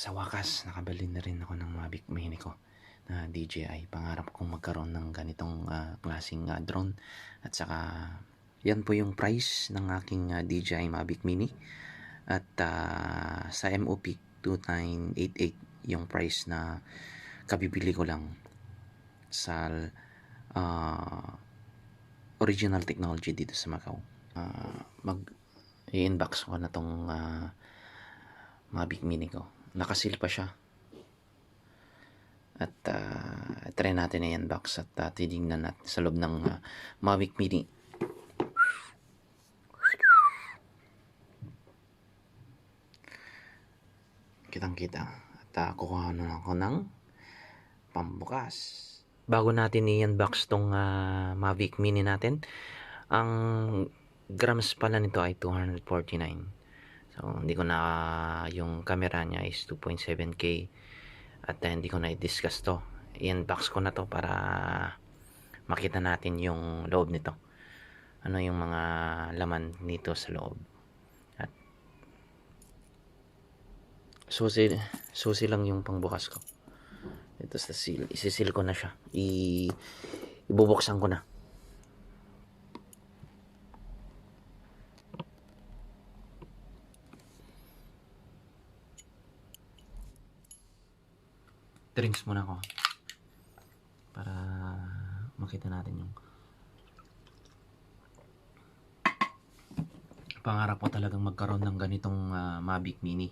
Sa wakas, nakabili na rin ako ng Mavic Mini ko na DJI. Pangarap kong magkaroon ng ganitong klaseng drone. At saka, yan po yung price ng aking DJI Mavic Mini. At sa MOP 2988 yung price na kabibili ko lang sa original technology dito sa Macau. I-inbox ko na tong Mavic Mini ko. Nakasil pa siya. At try natin i-unbox at titingnan natin sa loob ng Mavic Mini. Kitang-kita. At kukuha na ako ng pambukas. Bago natin i-unbox tong Mavic Mini natin, ang grams pala nito ay 249. So, hindi ko na, yung camera niya is 2.7K at hindi ko na i-discuss to. I-unbox ko na to para makita natin yung loob nito. Ano yung mga laman nito sa loob. At susi lang yung pangbukas ko. Ito sa seal. Isisil ko na siya. Ibubuksan ko na. Drinks muna ako para makita natin yung pangarap ko talagang magkaroon ng ganitong Mavic Mini.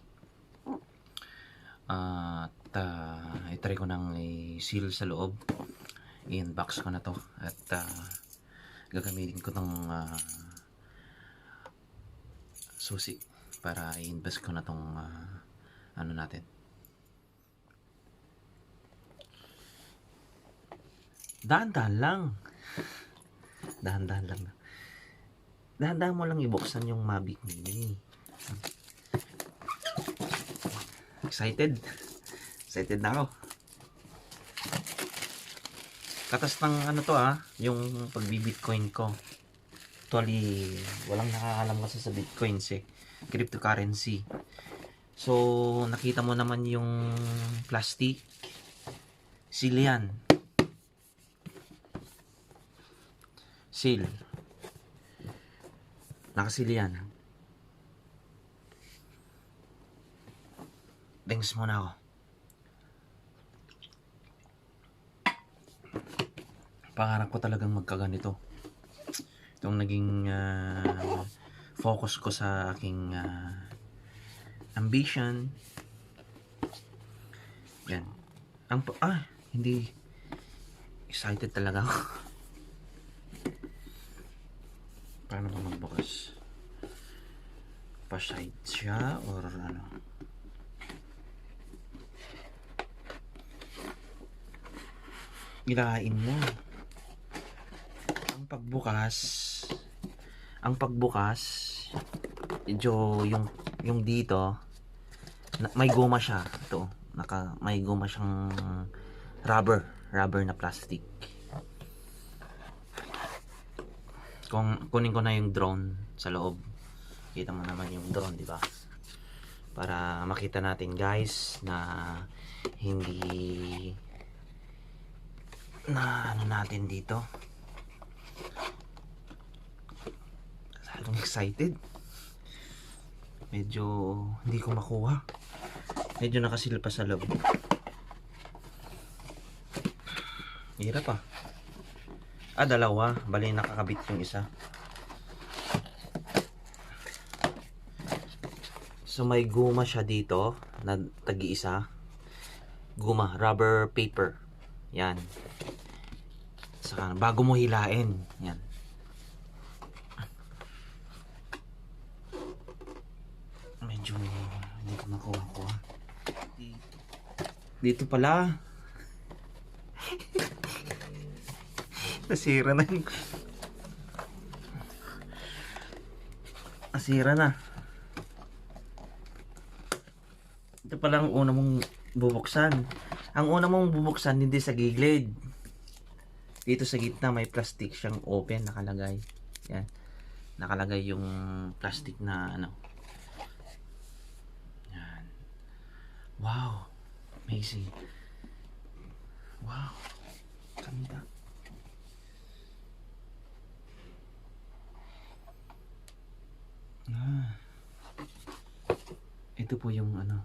At i-try ko nang i-seal sa loob. I-unbox ko na to at gagamitin ko tong susi para i-invest ko na tong ano natin. Dahan-dahan lang. Dahan-dahan lang. Dahan-dahan mo lang ibuksan yung Mavic Mini. Excited? Excited na ako. Katas ng ano to yung pagbi-Bitcoin ko. Actually, walang nakakalam kasi sa Bitcoins cryptocurrency. So, nakita mo naman yung plastic. Seal yan. Seal. Nakasil yan. Thanks muna ako. Pangarap ko talagang magkaganito. Itong naging focus ko sa aking ambition. Yan. Hindi. Excited talaga ako. Paano ba magbukas? Pa-side siya or ano? Ilain mo. Ang pagbukas, medyo yung dito may goma siya. Ito, may goma siyang rubber na plastic. Kung kunin ko na yung drone sa loob, kita mo naman yung drone, di ba? Para makita natin guys na hindi na ano natin dito. Salong excited. Medyo hindi ko makuha. Medyo nakasil pa sa loob. Hirap pa. Dalawa. Bali nakakabit yung isa. So may guma siya dito na tagi-isa. Guma, rubber paper. Yan. Saka bago mo hilain. Yan. Medyo hindi ko makuha. Dito pala. Nasira na yung... Nasira na. Ito pala ang una mong bubuksan. Ang una mong bubuksan hindi sa gilid. Dito sa gitna may plastic siyang open nakalagay. Yan. Nakalagay yung plastic na ano. Yan. Wow, amazing. Wow, ganda. Ito po yung ano.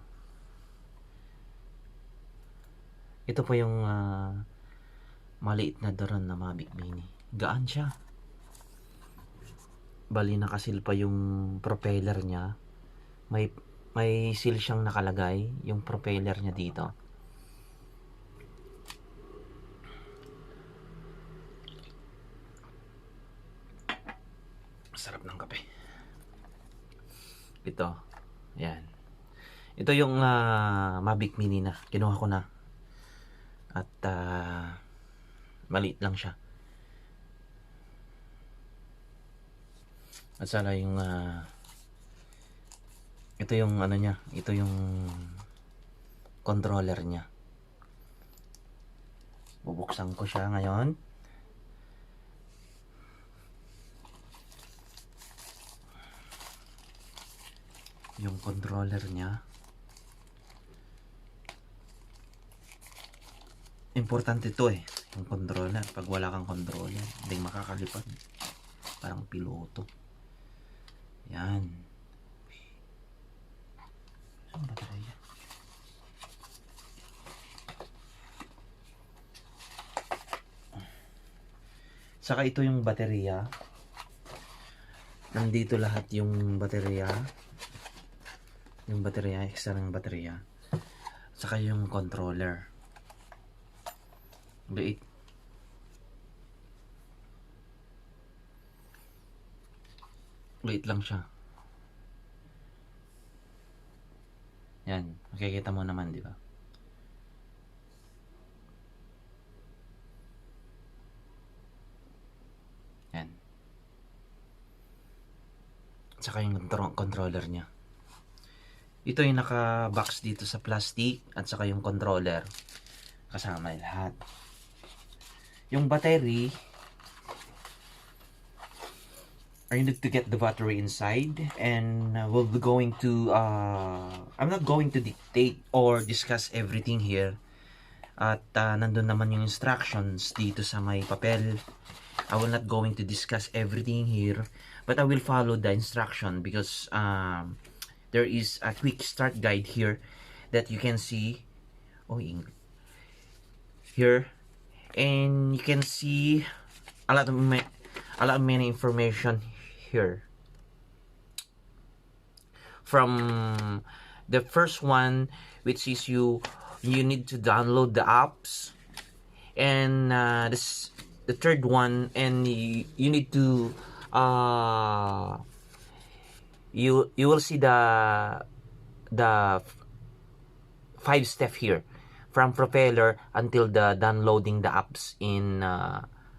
Ito po yung maliit na drone na Mavic Mini. Gaan siya. Bali nakasil pa yung propeller niya. May seal siyang nakalagay, yung propeller niya dito. Sarap ng kape. Ito. Yan. Ito yung Mavic Mini na. Kinuha ko na. At maliit lang siya. At sala yung ito yung ano niya. Ito yung controller niya. Bubuksan ko siya ngayon. Yung controller niya. Importante to eh, yung controller. Pag wala kang controller, hindi makakalipad. Parang piloto. Yan. Saan ba tayo? Saka ito yung baterya. Nandito lahat yung baterya. Yung baterya, extra ng baterya. Saka yung controller. Liit. Liit lang siya. Yan, makikita mo naman, di ba? Yan. Saka yung controller niya. Ito yung naka-box dito sa plastic at saka yung controller. Kasama yung lahat. Yung battery, I need to get the battery inside, and we'll be going to I'm not going to dictate or discuss everything here. At nandun naman yung instructions dito sa may papel. I will not going to discuss everything here, but I will follow the instruction because there is a quick start guide here that you can see. Oh, here, and you can see a lot of many information here. From the first one, which is you need to download the apps, and the third one, and you need to you will see the 5-step here, from propeller until the downloading the apps in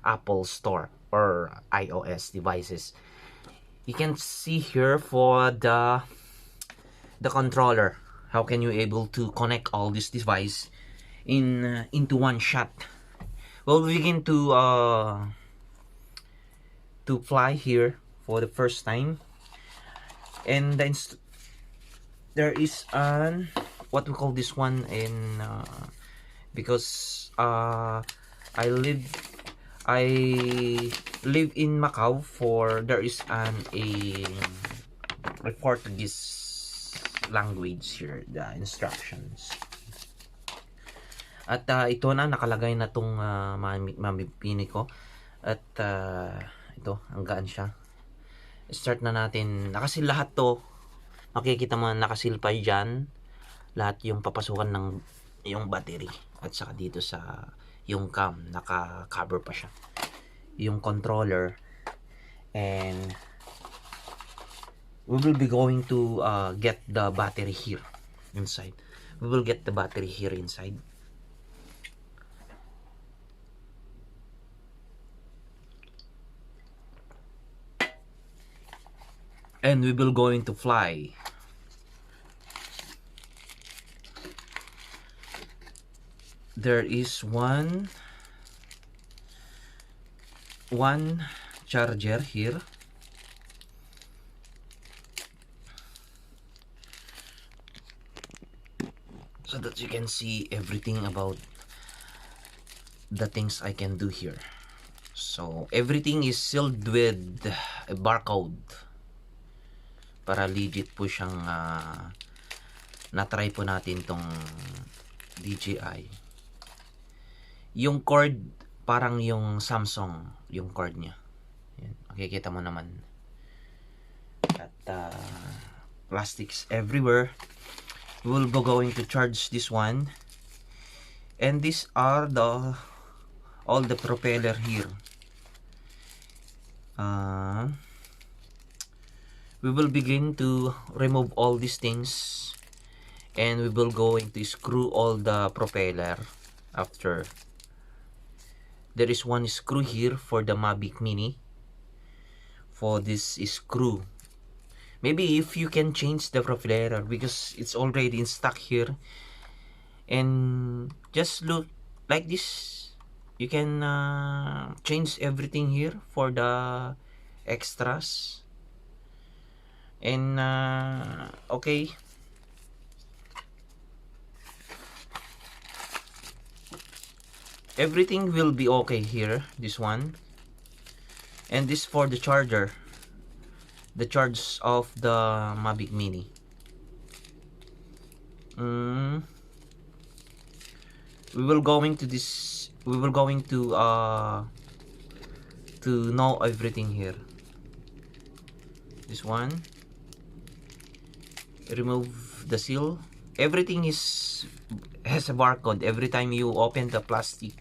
Apple Store or iOS devices. You can see here for the controller, how can you able to connect all this device into one shot. We'll begin to fly here for the first time, and then there is an what we call this one in because I live in Macau. For there is a Portuguese language here, the instructions. At ito na, nakalagay na tong mamipini ko. At ito, ang gaan siya. Start na natin. Nakasil lahat to. Makikita mo nakasil pa dyan. Lahat yung papasukan ng yung battery. At saka dito sa yung cam, naka-cover pa siya. Yung controller. And we will be going to get the battery here inside. We will get the battery here inside. And we will going to fly. There is one charger here. so that you can see everything about the things I can do here. So everything is sealed with a barcode para legit po siyang na-try po natin tong DJI. Yung cord parang yung Samsung yung cord niya. Yan, makikita mo naman. At plastics everywhere. We will be going to charge this one. And these are all the propeller here. We will begin to remove all these things, and we will going to screw all the propeller after. There is one screw here for the Mavic Mini. For this screw, maybe if you can change the propeller because it's already in stock here, and just look like this, you can change everything here for the extras. And okay, everything will be okay here. This one, and this for the charger, the charge of the Mavic Mini. We will going to this, we will going to know everything here. This one, remove the seal. Everything has a barcode. Every time you open the plastic,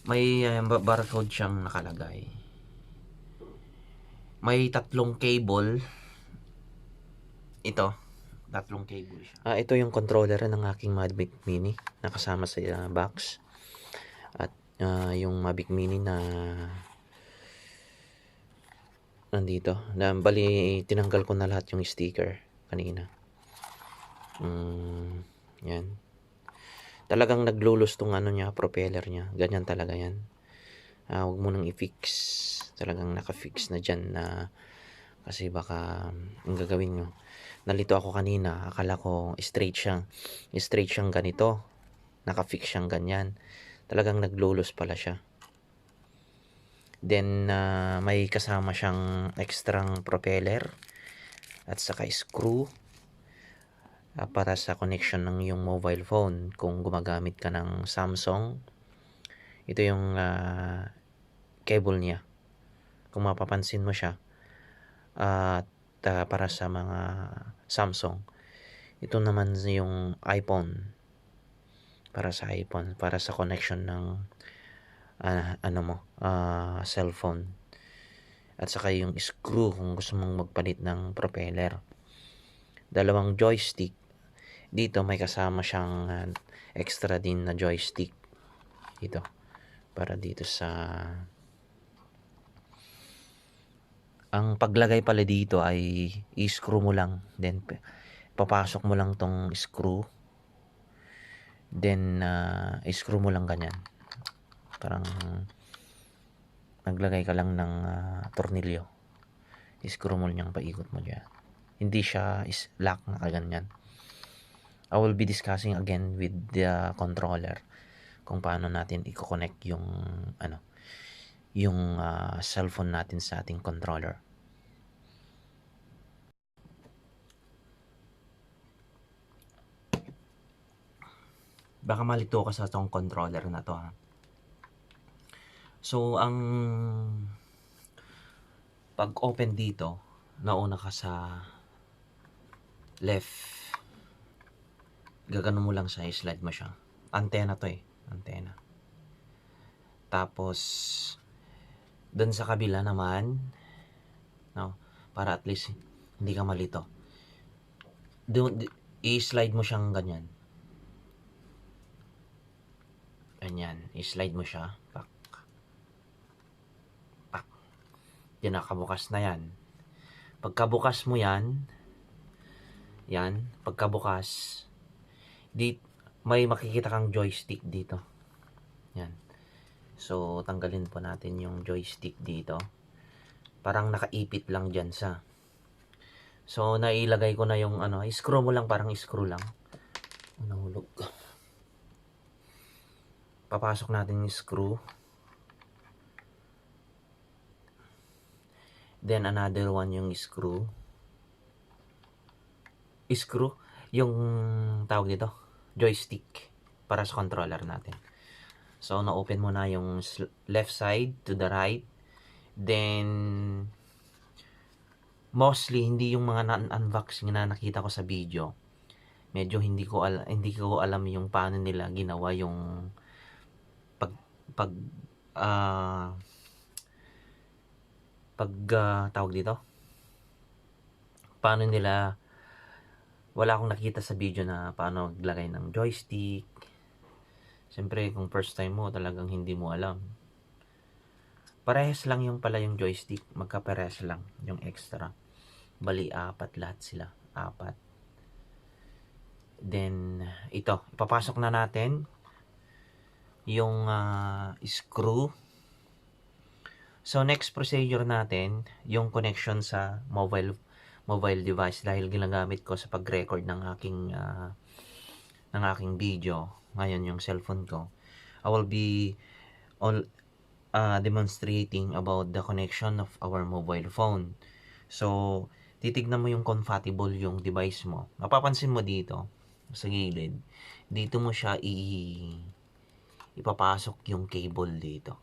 may barcode siyang nakalagay. May tatlong cable. Ito, tatlong cable siya. Ito yung controller ng aking Mavic Mini nakasama sa box. At yung Mavic Mini na nandito. Bali, tinanggal ko na lahat yung sticker kanina. Yan. Talagang naglulos tong ano niya, propeller niya. Ganyan talaga yan. Huwag mo nang i-fix. Talagang naka-fix na dyan na kasi baka ang gagawin nyo. Nalito ako kanina. Akala ko straight siyang ganito. Naka-fix siyang ganyan. Talagang naglulos pala siya. Then may kasama siyang extrang propeller at saka screw para sa connection ng iyong mobile phone kung gumagamit ka ng Samsung. Ito yung cable niya kung mapapansin mo siya. At para sa mga Samsung, ito naman yung iPhone, para sa iPhone, para sa connection ng cellphone. At saka yung screw kung gusto mong magpalit ng propeller. Dalawang joystick. Dito may kasama siyang extra din na joystick dito para dito sa ang paglagay pala dito ay i-screw mo lang, then papasok mo lang tong screw, then i-screw mo lang ganyan, parang naglagay ka lang ng tornilyo, i-screw mo lang, paikot mo dyan, hindi siya lock na kaganyan. I will be discussing again with the controller kung paano natin i-connect yung cellphone natin sa ating controller. Baka malito ka sa tong controller na to, ha. So ang pag open dito, nauna ka sa left, gagano mo lang siya, slide mo siya. Antenna to, antenna. Tapos doon sa kabila naman, no, para at least hindi ka malito, doon i-slide mo siyang ganyan, i-slide mo siya, pak. Yan, nakabukas na yan. Pagkabukas mo yan, pagkabukas, may makikita kang joystick dito. Yan. So, tanggalin po natin yung joystick dito. Parang nakaipit lang dyan sa. So, nailagay ko na yung screw mo lang, parang screw lang. Nahulog. Papasok natin yung screw. Then another one yung screw. Yung tawag dito, joystick para sa controller natin. So na-open mo na yung left side to the right. Then mostly hindi yung mga unboxing na nakita ko sa video. Medyo hindi ko alam yung paano nila ginawa yung tawag dito. Paano nila, wala akong nakita sa video na paano maglagay ng joystick. Siyempre, kung first time mo, talagang hindi mo alam. Parehas lang yung pala yung joystick. Magkaparehas lang yung extra. Bali, 4 lahat sila. 4. Then, ito. Ipapasok na natin yung screw. So, next procedure natin, yung connection sa mobile device. Dahil ginagamit ko sa pag-record ng aking video. Ngayon, yung cellphone ko. I will be demonstrating about the connection of our mobile phone. So, titignan mo yung compatible yung device mo. Mapapansin mo dito, sa gilid, dito mo siya ipapasok yung cable dito.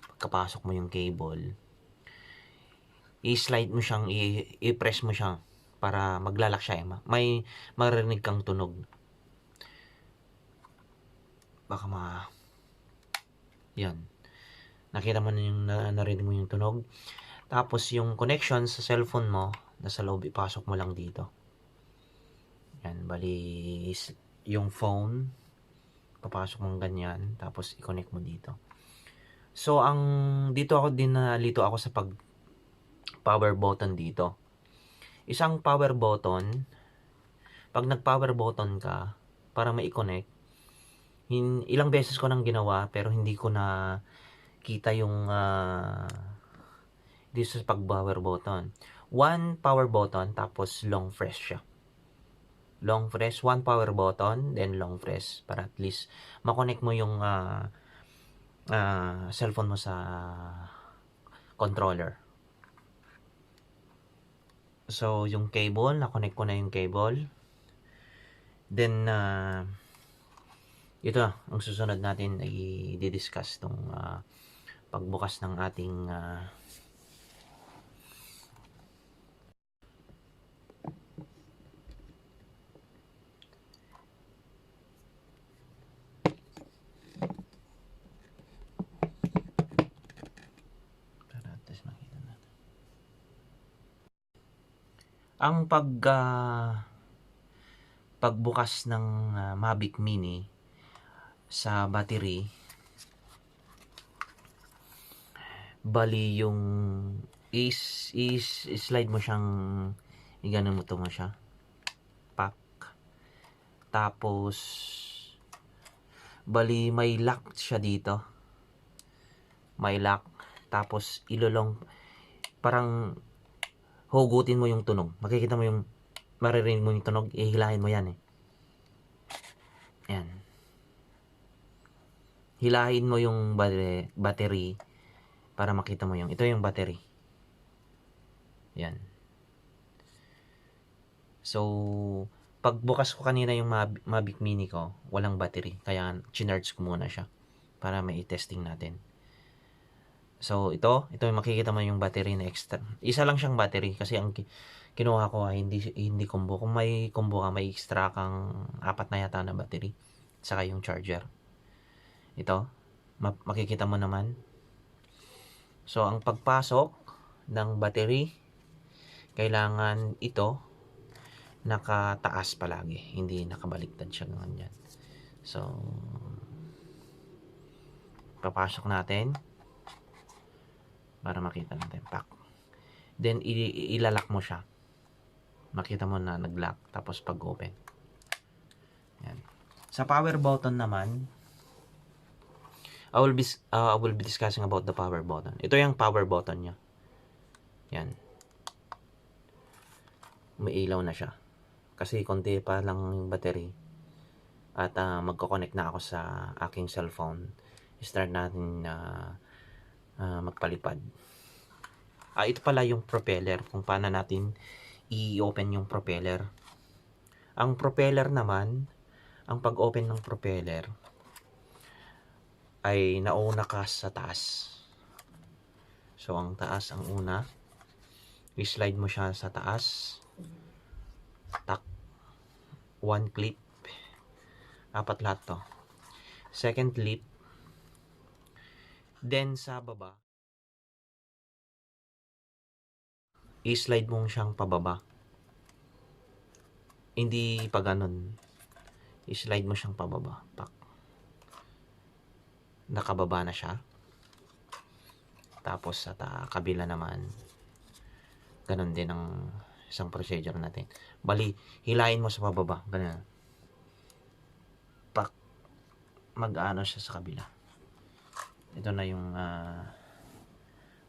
Pagkapasok mo yung cable, i-slide mo siyang, i-press mo siya para maglalak siya. May marinig kang tunog. Baka yan. Nakita mo na yung narinig mo yung tunog. Tapos yung connection sa cellphone mo, nasa loob, ipasok mo lang dito. Yan, bali yung phone, papasok mo ganyan, tapos i-connect mo dito. So, dito ako sa power button dito. Isang power button, pag nag-power button ka, para ma-connect, ilang beses ko nang ginawa, pero hindi ko na kita yung dito sa pag-power button. One power button, tapos long press siya. Long press, one power button, then long press, para at least makonect mo yung cellphone mo sa controller. So, yung cable, na-connect ko na yung cable. Then, ito, ang susunod natin ay i-discuss tong pagbukas ng ating ang pagbukas ng Mavic Mini sa battery. Bali yung slide mo siyang, iganon mo to mo siya, pack. Tapos bali may lock siya dito, may lock. Tapos ilolong, parang hugutin mo yung tunog. Makikita mo yung, maririnig mo yung tunog, ihilahin mo yan yan, hilahin mo yung battery para makita mo yung, ito yung battery. Yan. So, pagbukas ko kanina yung Mavic Mini ko, walang battery. Kaya chinarge ko muna siya para may testing natin. So, ito yung makikita mo yung battery na extra. Isa lang siyang battery kasi ang kinuha ko hindi combo. Kung may combo ka, may extra kang 4 na yata na battery. Saka yung charger. Ito, makikita mo naman. So, ang pagpasok ng battery, kailangan ito nakataas palagi, hindi nakabaliktad siya ganyan. So, papasok natin para makita natin, pack. Then ilalak mo siya, makita mo na nag-lock. Tapos pag open, yan. Sa power button naman, I will be discussing about the power button. Ito yung power button niya. Yan, may ilaw na siya. Kasi konti pa lang yung battery. At magko-connect na ako sa aking cellphone. Start natin magpalipad. Ito pala yung propeller, kung paano natin i-open yung propeller. Ang propeller naman, ang pag-open ng propeller ay nauna ka sa taas. So ang taas ang una, i-slide mo siya sa taas. Tak, one clip, apat lahat to. Second clip, then sa baba, i-slide mo siyang pababa. Hindi pa ganun. I-slide mo siyang pababa. Pak. Nakababa na siya. Tapos sa kabila naman, ganun din ang isang procedure natin. Bali, hilahin mo sa pababa. Ganun. Pak. Mag-ano siya sa kabila. Ito na yung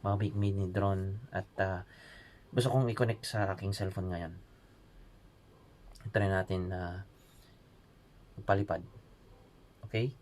Mavic mini drone. At gusto kong i-connect sa aking cellphone ngayon. Try natin palipad. Okay?